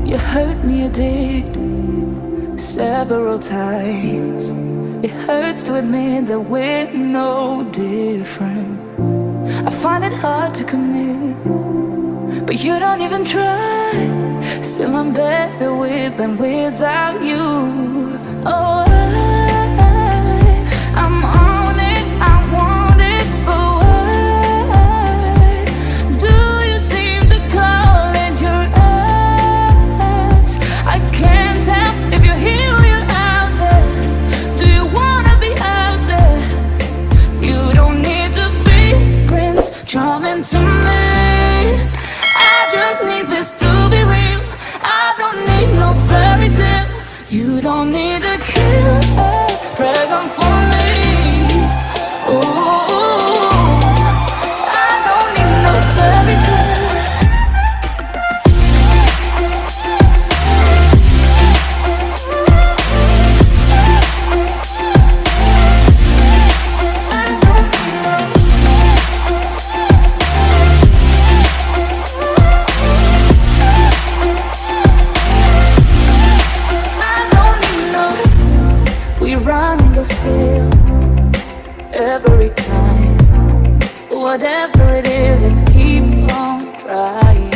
You hurt me, you did, several times. It hurts to admit that we're no different. I find it hard to commit, but you don't even try. Still I'm better with than without you. Oh, I'm on it, I want it, but why do you seem to call in your eyes? I can't tell if you're here or you're out there. Do you wanna be out there? You don't need to be Prince Charming to me. I just need this to be real. I don't need no fairy tale. You don't need a killer pregnant for me. Ooh, I don't need no fairy tale. Run and go still every time. Whatever it is, I keep on trying.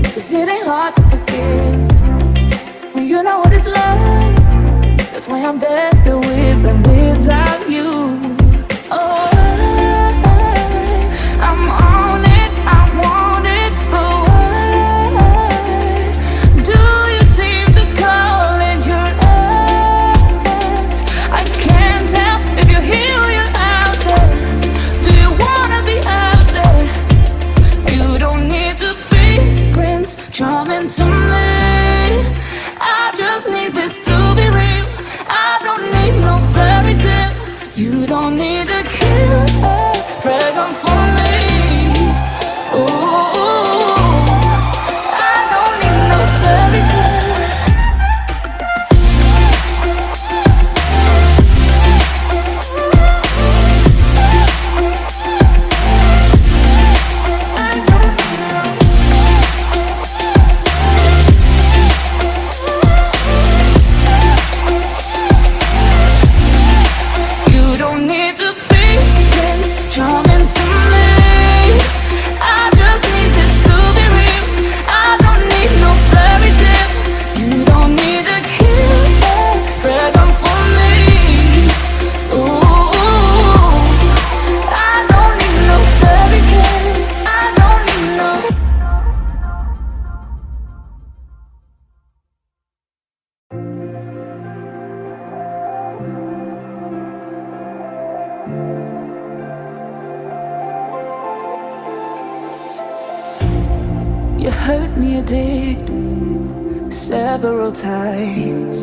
'Cause it ain't hard to forgive when you know what it's like. That's why I'm better with than without you. Oh, I'm on it, I want it, but why do you seem to call in your eyes? I can't tell if you're here or you're out there. Do you wanna be out there? You don't need to be Prince Charming to me. I just need this to be real. I don't need no fairy tale. You don't need a killer pregnant for me. Ooh, I don't need no fairy tale. You don't need to be Prince Charming to me. I just need this to be real. I don't need no fairy tale. You don't need a killer pregnant for me. Ooh, I don't need no fairy tale. I don't need no. You hurt me, you did, several times.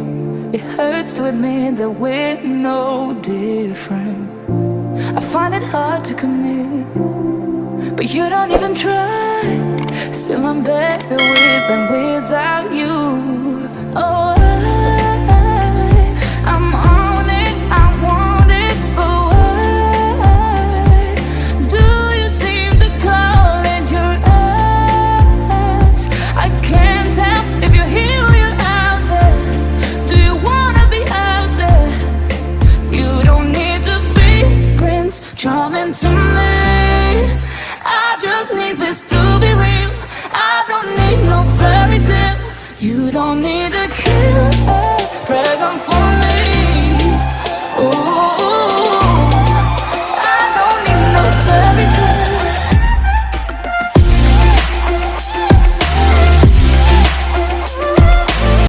It hurts to admit that we're no different. I find it hard to commit, but you don't even try. Still I'm better with than without you. Oh, I'm on it, I want it, but why do you seem to call in your eyes? I can't tell if you're here or you're out there. Do you wanna be out there? You don't need to be Prince Charming to me. I just need this to be real. I don't need no fairy tale. You don't need a killer pregnant for me.